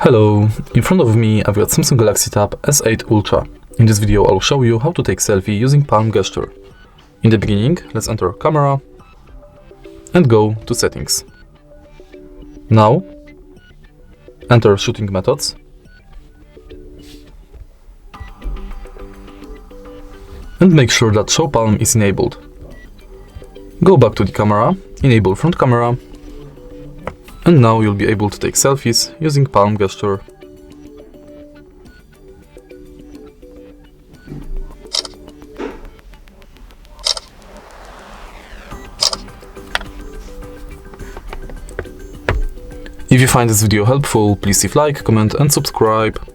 Hello, in front of me I've got Samsung Galaxy Tab S8 Ultra. In this video I'll show you how to take selfie using palm gesture. In the beginning, let's enter camera and go to settings. Now, enter shooting methods and make sure that show palm is enabled. Go back to the camera, enable front camera, and now you'll be able to take selfies using palm gesture. If you find this video helpful, please leave like, comment and subscribe.